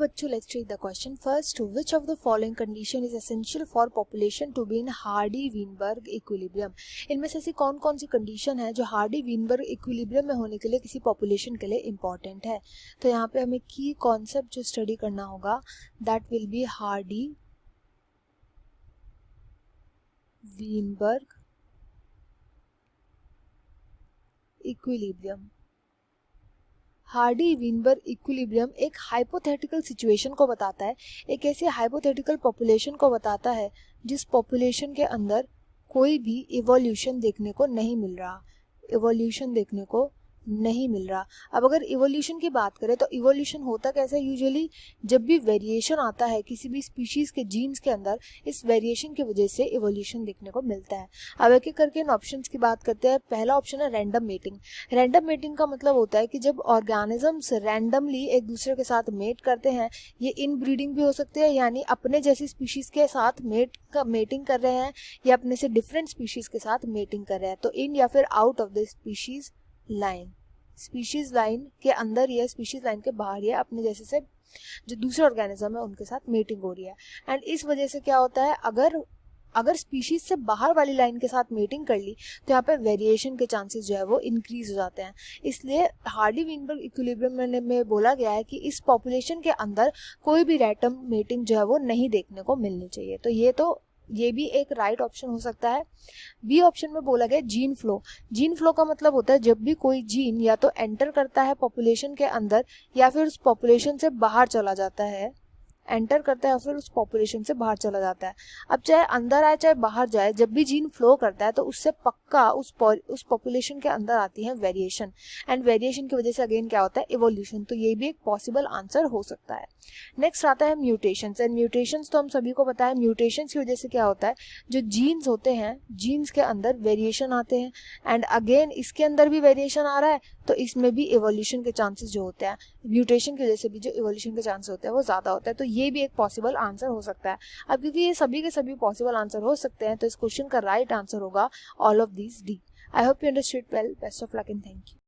बच्चों, let's take the question first. Which of the following condition is essential for population to be in Hardy Weinberg equilibrium. इनमें से ऐसी कौन कौन सी condition है जो हार्डी-वीनबर्ग इक्विलिब्रियम में होने के लिए किसी पॉपुलेशन के लिए इंपॉर्टेंट है. तो यहाँ पे हमें की कॉन्सेप्ट जो स्टडी करना होगा that will be Hardy-Weinberg equilibrium. Hardy-Weinberg equilibrium एक हाइपोथेटिकल सिचुएशन को बताता है, एक ऐसी हाइपोथेटिकल पॉपुलेशन को बताता है जिस पॉपुलेशन के अंदर कोई भी इवोल्यूशन देखने को नहीं मिल रहा. अब अगर इवोल्यूशन की बात करें तो इवोल्यूशन होता कैसे है. यूजुअली जब भी वेरिएशन आता है किसी भी स्पीशीज के जीन्स के अंदर, इस वेरिएशन की वजह से इवोल्यूशन देखने को मिलता है. अब एक एक करके इन ऑप्शंस की बात करते हैं. पहला ऑप्शन है रैंडम मेटिंग. रैंडम मेटिंग का मतलब होता है कि जब ऑर्गेनिजम्स रैंडमली एक दूसरे के साथ मेट करते हैं. ये इन ब्रीडिंग भी हो सकते हैं, यानी अपने जैसी स्पीशीज के साथ मेटिंग कर रहे हैं या अपने से डिफरेंट स्पीशीज के साथ मेटिंग कर रहे हैं. तो इन या फिर out of the species line के अंदर या स्पीशीज लाइन के बाहर या अपने जैसे से जो दूसरे ऑर्गेनिज्म है उनके साथ मीटिंग हो रही है. एंड इस वजह से क्या होता है, अगर स्पीशीज से बाहर वाली लाइन के साथ मीटिंग कर ली तो यहाँ पे वेरिएशन के चांसेस जो है वो इंक्रीज हो जाते हैं. इसलिए हार्डी-वीनबर्ग इक्विलिब्रियम में बोला गया है कि इस पॉपुलेशन के अंदर कोई भी रैंडम मीटिंग जो है वो नहीं देखने को मिलनी चाहिए. तो ये भी एक राइट ऑप्शन हो सकता है. बी ऑप्शन में बोला गया जीन फ्लो. जीन फ्लो का मतलब होता है जब भी कोई जीन या तो एंटर करता है पॉपुलेशन के अंदर या फिर उस पॉपुलेशन से बाहर चला जाता है. अब चाहे अंदर आए चाहे बाहर जाए, जब भी जीन फ्लो करता है तो उससे पक्का उस पॉपुलेशन के अंदर आती है वेरिएशन. एंड वेरिएशन की वजह से अगेन क्या होता है, इवोल्यूशन. तो ये भी एक पॉसिबल आंसर हो सकता है. नेक्स्ट आता है म्यूटेशंस. एंड म्यूटेशंस तो हम सभी को पता है, म्यूटेशंस की वजह से क्या होता है, जो जीन्स होते हैं जीन्स के अंदर वेरिएशन आते हैं. एंड अगेन इसके अंदर भी वेरिएशन आ रहा है तो इसमें भी इवोल्यूशन के चांसेस जो होते हैं, म्यूटेशन की वजह से भी जो इवोल्यूशन के चांसेस होते हैं वो ज़्यादा होता है. तो ये भी एक पॉसिबल आंसर हो सकता है. अब क्योंकि ये सभी के सभी पॉसिबल आंसर हो सकते हैं तो इस क्वेश्चन का राइट आंसर होगा all of these D. I hope you understood well. Best of luck and thank you.